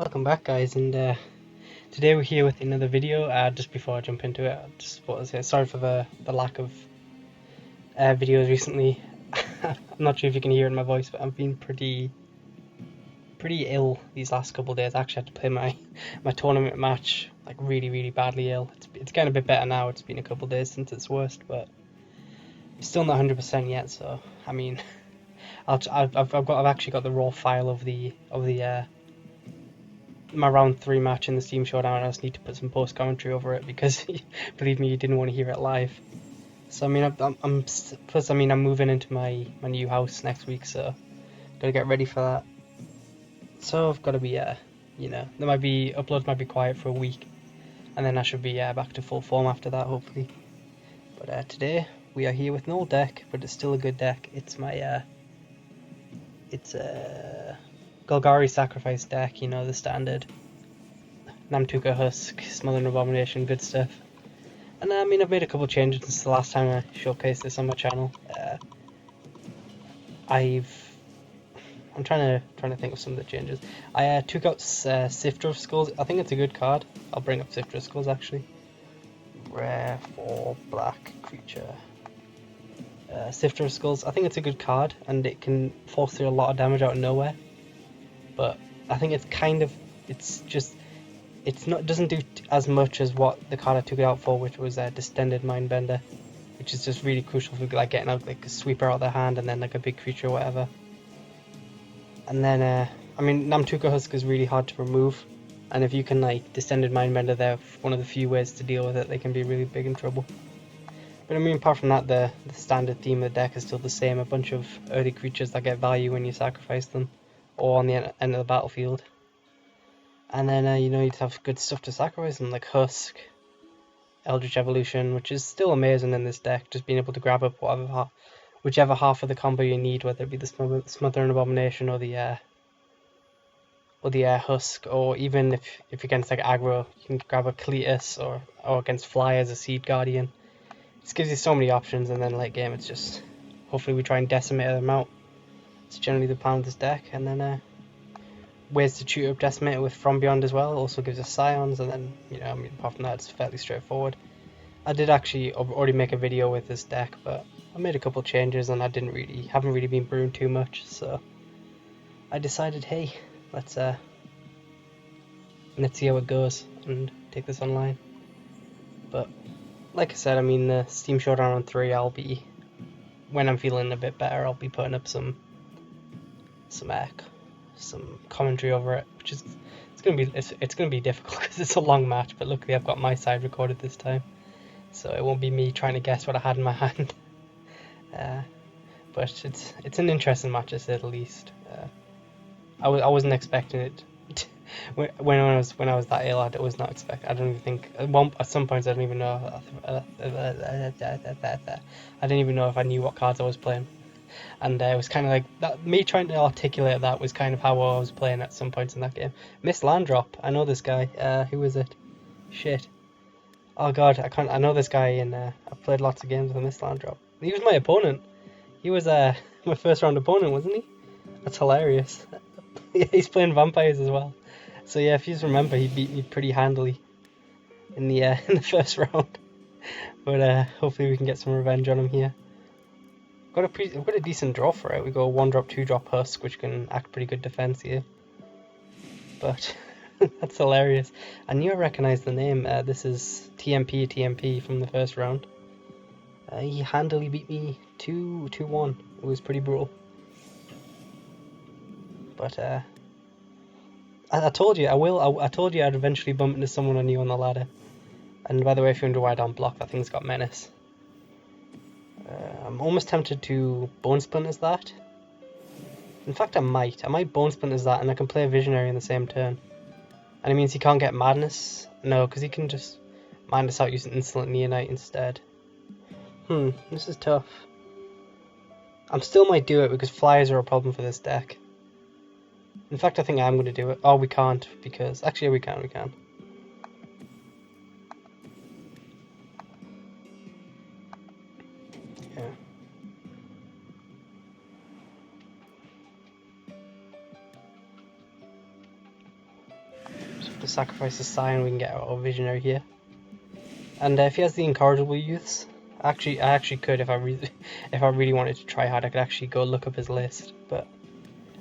Welcome back, guys, and today we're here with another video. Just before I jump into it, I just want to say sorry for the lack of videos recently. I'm not sure if you can hear it in my voice, but I've been pretty ill these last couple of days. I actually had to play my tournament match like really badly ill. It's getting a bit better now. It's been a couple of days since its worst, but I'm still not 100% yet. So I mean, I've actually got the raw file of the my round 3 match in the Steam Showdown. I just need to put some post commentary over it because believe me, you didn't want to hear it live. So I mean, I'm moving into my new house next week, so gotta get ready for that. So I've got to be uploads might be quiet for a week, and then I should be back to full form after that, hopefully. But today we are here with an old deck, but it's still a good deck. It's my Golgari Sacrifice deck, you know, the standard Namtuka Husk, Smothering Abomination, good stuff. And I mean, I've made a couple of changes since the last time I showcased this on my channel. I'm trying to think of some of the changes. I took out Sifter of Skulls. I think it's a good card. I'll bring up Sifter of Skulls actually. Rare for black creature. Sifter of Skulls. I think it's a good card, and it can force through a lot of damage out of nowhere. But I think it doesn't do as much as what the card I took it out for, which was Distended Mindbender, which is just really crucial for like getting out like a sweeper out of their hand and then like a big creature or whatever. And then I mean, Namtuka Husk is really hard to remove, and if you can like Distended Mindbender, they're one of the few ways to deal with it. They can be really big in trouble. But I mean, apart from that, the standard theme of the deck is still the same: a bunch of early creatures that get value when you sacrifice them, or on the end of the battlefield. And then you'd have good stuff to sacrifice them, like Husk, Eldritch Evolution, which is still amazing in this deck, just being able to grab up whichever half of the combo you need, whether it be the Smothering Abomination or the Husk, or even if against like aggro, you can grab a Cletus, or against Fly as a Seed Guardian. It just gives you so many options, and then late game it's just, hopefully we try and decimate them out. It's generally the plan of this deck, and then ways to shoot up Decimator with From Beyond as well. Also gives us Scions, and then apart from that, it's fairly straightforward. I did actually already make a video with this deck, but I made a couple changes and I haven't really been brewing too much, so I decided, hey, let's see how it goes and take this online. But like I said, I mean, the Steam Showdown on 3, when I'm feeling a bit better, I'll be putting up some commentary over it, which is it's gonna be difficult because it's a long match. But luckily, I've got my side recorded this time, so it won't be me trying to guess what I had in my hand. But it's an interesting match, to say the least. I wasn't expecting it. when I was that ill, I was not expecting. I don't even think at some points I don't even know. I didn't even know if I knew what cards I was playing. And it was kind of like that. Me trying to articulate that was kind of how I was playing at some points in that game. Miss Landrop. I know this guy. Who is it? Shit. Oh god, I can't. I know this guy, and I've played lots of games with Miss Landrop. He was my opponent. He was my first round opponent, wasn't he? That's hilarious. Yeah, he's playing vampires as well. So yeah, if you just remember, he beat me pretty handily in the in the first round. But hopefully we can get some revenge on him here. We've got a decent draw for it. We go 1-drop, 2-drop Husk, which can act pretty good defense here. But that's hilarious. I knew I recognized the name. This is TMP from the first round. He handily beat me 2-1. It was pretty brutal. But I told you I told you I'd eventually bump into someone I knew on the ladder. And by the way, if you wonder why I don't block, that thing's got menace. I'm almost tempted to Bone Splinters that. In fact, I might Bone Splinters that, and I can play a Visionary in the same turn. And it means he can't get Madness. No, because he can just Madness out using Insolent Neonite instead. This is tough. I still might do it because flyers are a problem for this deck. In fact, I think I'm going to do it. Oh, we can't, because... Actually, we can. Yeah. Just sacrifice the Scion, we can get our Visionary here. And if he has the Incorrigible Youths, I actually could, if I really wanted to try hard, I could actually go look up his list. But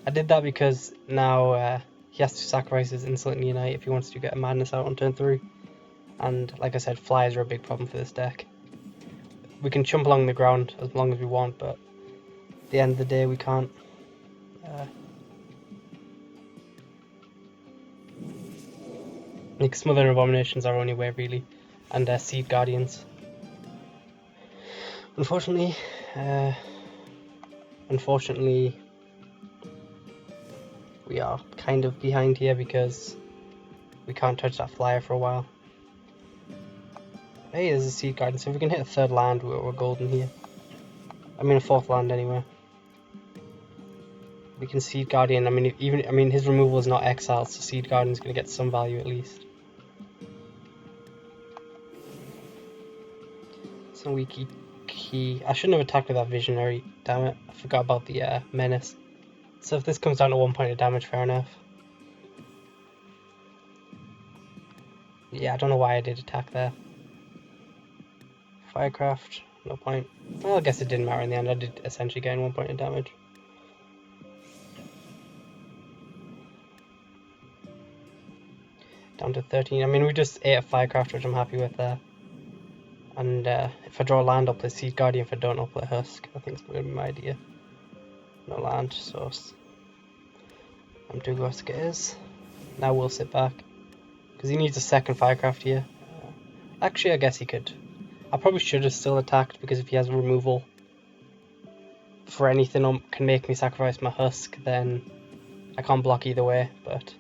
I did that because now he has to sacrifice his Insolent Unite if he wants to get a Madness out on turn 3. And like I said, flyers are a big problem for this deck. We can chump along the ground as long as we want, but at the end of the day we can't. Like Smothering Abominations are our only way really, and Seed Guardians. Unfortunately, we are kind of behind here because we can't touch that flyer for a while. Hey, there's a Seed Guardian, so if we can hit a third land, we're golden here. I mean a fourth land anyway. We can Seed Guardian. I mean his removal is not exiled, so Seed Guardian is going to get some value at least. So we key. I shouldn't have attacked with that Visionary. Damn it! I forgot about the Menace. So if this comes down to 1 point of damage, fair enough. Yeah, I don't know why I did attack there. Firecraft, no point. Well, I guess it didn't matter in the end. I did essentially gain 1 point of damage. Down to 13. I mean, we just ate a Firecraft, which I'm happy with there. And if I draw land, I'll play Seed Guardian. If I don't, I'll play Husk. I think it's going to be my idea. No land, so I'm doing Husk it is. Now we'll sit back. Because he needs a second Firecraft here. Actually, I guess he could. I probably should have still attacked, because if he has removal for anything can make me sacrifice my Husk, then I can't block either way, but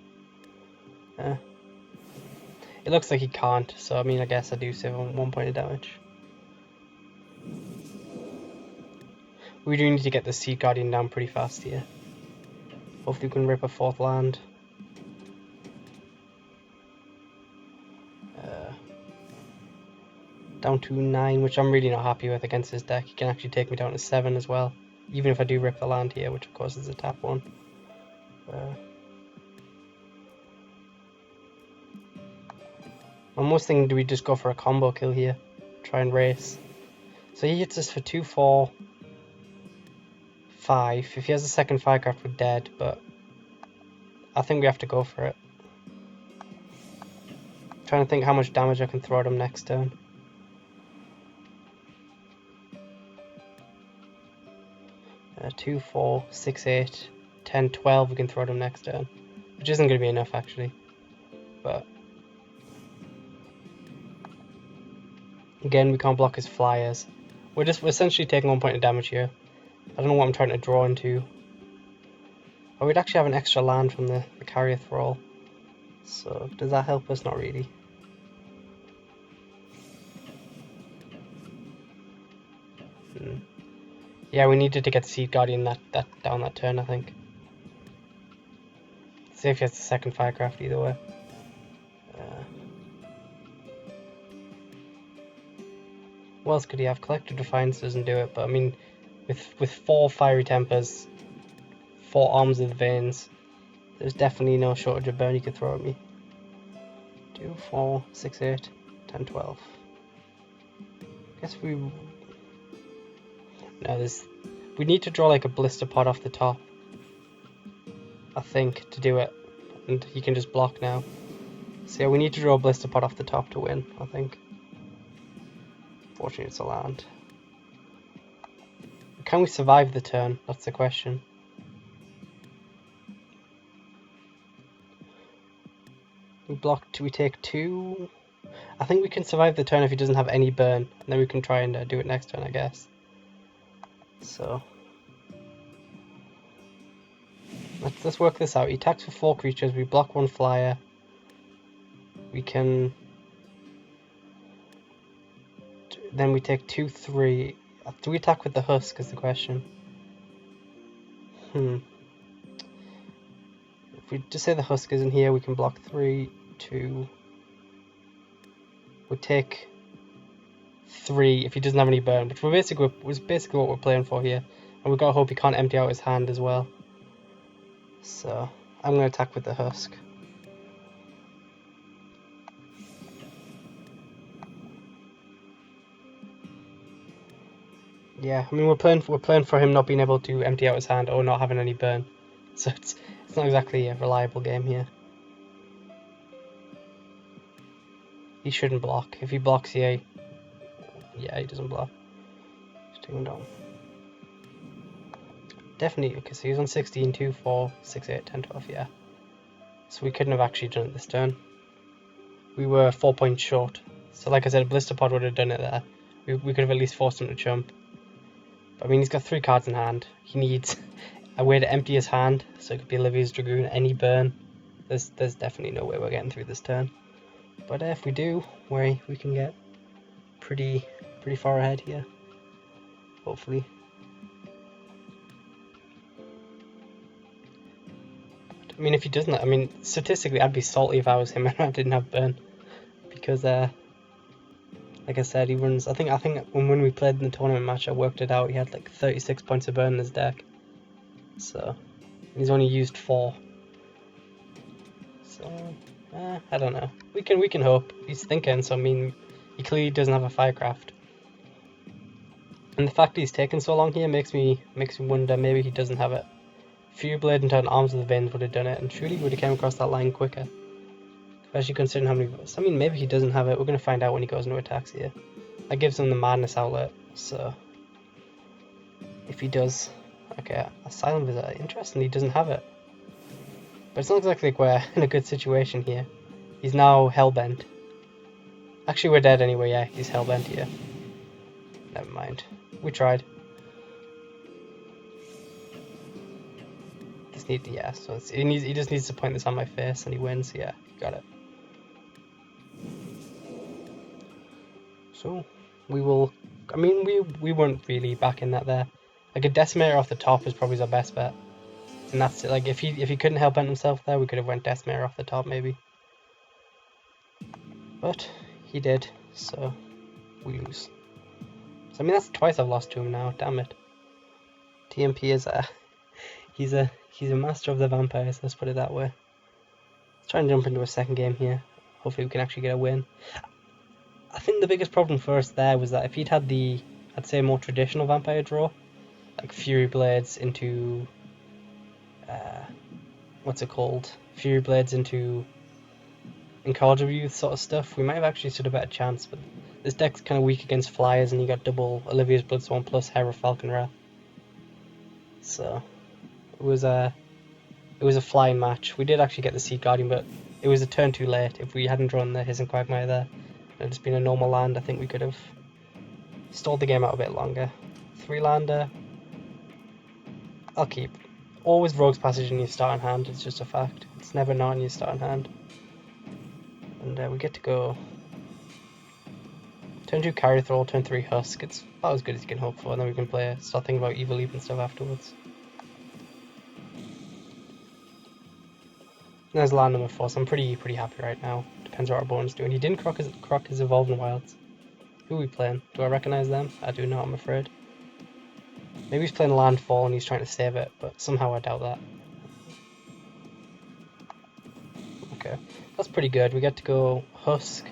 it looks like he can't, so I mean I guess I do save on 1 point of damage. We do need to get the Seed Guardian down pretty fast here. Hopefully we can rip a fourth land. Down to 9, which I'm really not happy with against his deck. He can actually take me down to 7 as well, even if I do rip the land here, which of course is a tap 1. I'm almost thinking, do we just go for a combo kill here? Try and race. So he hits us for 2, 4, 5. If he has a second Firecraft, we're dead, but I think we have to go for it. I'm trying to think how much damage I can throw at him next turn. Uh, 2, 4, 6, 8, 10, 12 we can throw at him next turn. Which isn't going to be enough actually. But again, we can't block his flyers. We're essentially taking 1 point of damage here. I don't know what I'm trying to draw into. Oh, we'd actually have an extra land from the Carrier Thrall. So, does that help us? Not really. Yeah, we needed to get Seed Guardian down that turn, I think. See if he has the second Firecraft either way. What else could he have? Collective Defiance doesn't do it, but I mean, with 4 Fiery Tempers, 4 Arms of the Veins, there's definitely no shortage of burn he could throw at me. 2, 4, 6, 8, 10, 12. Guess we... No, we need to draw like a Blister Pod off the top, I think, to do it. And he can just block now. So yeah, we need to draw a Blister Pod off the top to win, I think. Fortunately, it's a land. Can we survive the turn? That's the question. We take 2. I think we can survive the turn if he doesn't have any burn, and then we can try and do it next turn, I guess. So let's work this out. He attacks for 4 creatures. We block 1 flyer. We can. Then we take 2, 3. Do we attack with the Husk? Is the question. If we just say the Husk isn't here, we can block 3, 2. We take 3 if he doesn't have any burn, which was basically what we're playing for here. And we've got to hope he can't empty out his hand as well. So I'm going to attack with the Husk. Yeah, I mean we're playing for him not being able to empty out his hand or not having any burn, so it's not exactly a reliable game here. He shouldn't block. If he blocks here, yeah, he doesn't block. Just take him down. Definitely, okay, so he's on 16, 2, 4, 6, 8, 10, 12, yeah. So we couldn't have actually done it this turn. We were 4 points short. So like I said, Blister Pod would have done it there. We could have at least forced him to jump. But, I mean, he's got 3 cards in hand. He needs a way to empty his hand, so it could be Olivia's Dragoon, any burn. There's definitely no way we're getting through this turn. But if we do, we can get pretty far ahead here. Hopefully. I mean, if he doesn't, I mean, statistically, I'd be salty if I was him and I didn't have burn, because like I said, he runs. I think when we played in the tournament match, I worked it out. He had like 36 points of burn in his deck, so he's only used 4. So I don't know. We can hope. He's thinking. So I mean, he clearly doesn't have a Firecraft, and the fact he's taken so long here makes me wonder maybe he doesn't have it. Fury Blade and turn Arms of the Veins would have done it, and surely would have came across that line quicker. Especially considering how many votes. I mean, maybe he doesn't have it. We're going to find out when he goes into attacks here. That gives him the Madness outlet, so if he does... Okay, a Silent Visitor. Interesting, he doesn't have it. But it's not exactly like we're in a good situation here. He's now Hellbent. Actually, we're dead anyway, yeah, he's Hellbent here. Never mind. We tried. Yeah, so he just needs to point this on my face and he wins. Yeah, got it. So we will. I mean, we weren't really backing that there. Like a Decimator off the top is probably our best bet, and that's it. Like if he couldn't help himself there, we could have went Decimator off the top maybe. But he did, so we lose. So I mean that's twice I've lost to him now. Damn it. TMP is he's a master of the vampires, let's put it that way. Let's try and jump into a second game here. Hopefully we can actually get a win. I think the biggest problem for us there was that if he'd had the, I'd say, more traditional vampire draw, like Fury Blades into, what's it called? Fury Blades into Incorrigible Youth sort of stuff, we might have actually stood a better chance, but this deck's kind of weak against flyers and you got double Olivia's Bloodsworn plus Hera Falcon Wrath. So... It was a flying match. We did actually get the Seed Guardian, but it was a turn too late. If we hadn't drawn the Hissing Quagmire there, and it just been a normal land, I think we could have stalled the game out a bit longer. 3-lander. I'll keep. Always Rogue's Passage in your starting hand, it's just a fact. It's never not in your starting hand. And we get to go turn 2 Carry Thrall, turn 3 Husk. It's about as good as you can hope for, and then we can start thinking about Evil Leap and stuff afterwards. There's land number 4, so I'm pretty happy right now. Depends what our opponent's doing. He didn't croc his Evolving Wilds. Who are we playing? Do I recognize them? I do not, I'm afraid. Maybe he's playing Landfall and he's trying to save it, but somehow I doubt that. Okay, that's pretty good. We get to go Husk.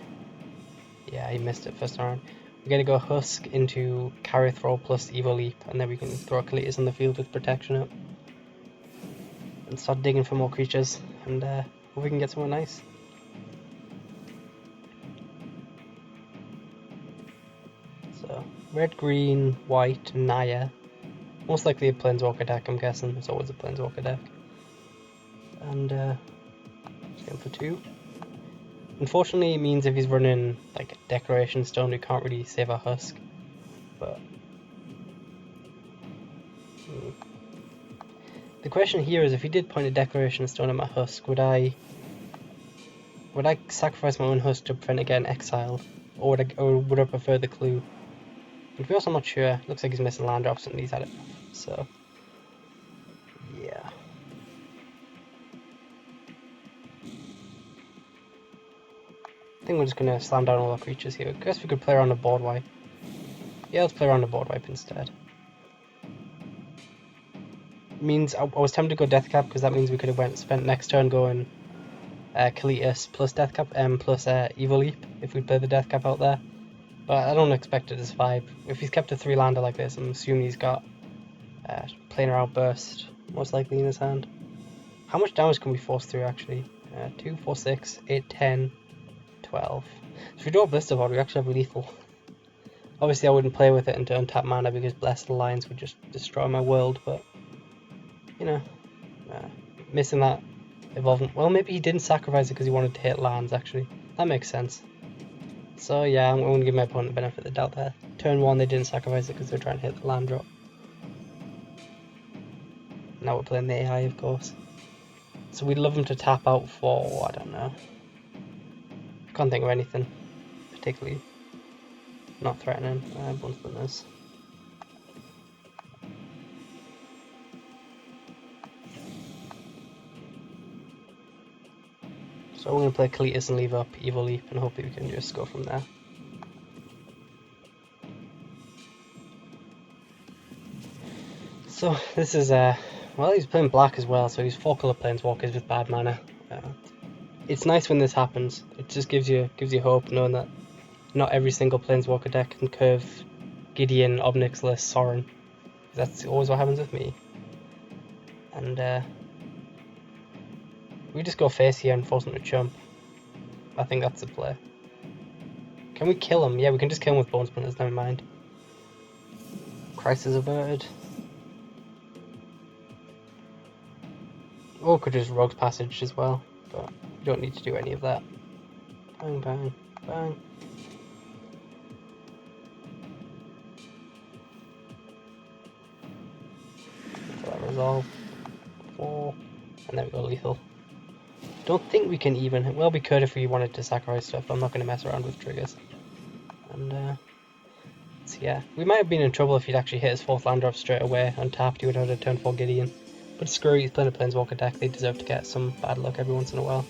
Yeah, he missed it first round. We get to go Husk into Carry Throw plus Evil Leap, and then we can throw Kalitas on the field with Protection up. And start digging for more creatures, and hope we can get somewhere nice. So, red, green, white, Naya. Most likely a Planeswalker deck, I'm guessing. It's always a Planeswalker deck. And, game for 2. Unfortunately, it means if he's running, like, Declaration Stone, we can't really save our Husk. But... The question here is, if he did point a Declaration Stone at my Husk, would I sacrifice my own Husk to prevent it getting exiled, or would I prefer the Clue? And to be honest, I'm not sure. Looks like he's missing land drops and he's had it. So, yeah. I think we're just gonna slam down all our creatures here. I guess we could play around the board wipe. Yeah, let's play around the board wipe instead. Means I was tempted to go Deathcap because that means we could have spent next turn going Kalitas plus Deathcap plus Evil Leap if we play the Deathcap out there. But I don't expect it as 5. If he's kept a 3-lander like this, I'm assuming he's got Planar Outburst most likely in his hand. How much damage can we force through actually? 2, 4, 6, 8, 10, 12. So if we draw a Blister Pod, we actually have lethal. Obviously I wouldn't play with it into untap mana because Blessed Alliance would just destroy my world, but you know, missing that evolving. Well, maybe he didn't sacrifice it because he wanted to hit lands actually. That makes sense. So yeah, I'm going to give my opponent the benefit of the doubt there. Turn 1 they didn't sacrifice it because they're trying to hit the land drop. Now we're playing the AI of course. So we'd love him to tap out for, I don't know. Can't think of anything particularly not threatening. Bunch of this. So we're going to play Kalitas and leave up Evil Leap and hopefully we can just go from there. So this is, well, he's playing black as well, so he's 4-color planeswalkers with bad mana. It's nice when this happens. It just gives you hope knowing that not every single planeswalker deck can curve Gideon, Obnixless, Sorin. That's always what happens with me. And we just go face here and force him to chump. I think that's the play. Can we kill him? Yeah, we can just kill him with Bone Splinters, never mind. Crisis averted. Or could just Rogue's Passage as well, but you don't need to do any of that. Bang, bang, bang. So that resolve. 4. And then we go lethal. Don't think we can even. Well, we could if we wanted to sacrifice stuff, but I'm not going to mess around with triggers. And so yeah, we might have been in trouble if he'd actually hit his 4th land drop straight away untapped. He would have had a turn 4 Gideon. But screw it, he's playing a Planeswalker deck. They deserve to get some bad luck every once in a while.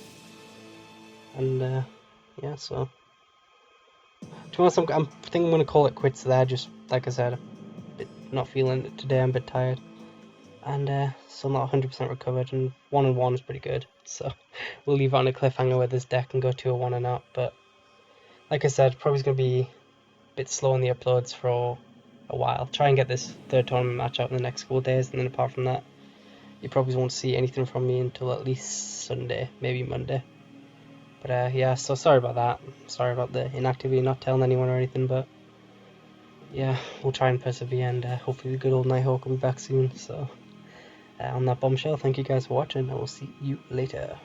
And yeah, so to be honest, I think I'm going to call it quits there. Just like I said, not feeling it today. I'm a bit tired, and still not 100% recovered. And 1-1 is pretty good. So we'll leave it on a cliffhanger with this deck and go 2-1 and out. But like I said, probably going to be a bit slow on the uploads for a while. Try and get this 3rd tournament match out in the next couple of days, and then apart from that, you probably won't see anything from me until at least Sunday, maybe Monday. But yeah, so sorry about that. Sorry about the inactivity, not telling anyone or anything, but yeah, we'll try and persevere, and hopefully the good old Nighthawk will be back soon. So on that bombshell, thank you guys for watching, and we'll see you later.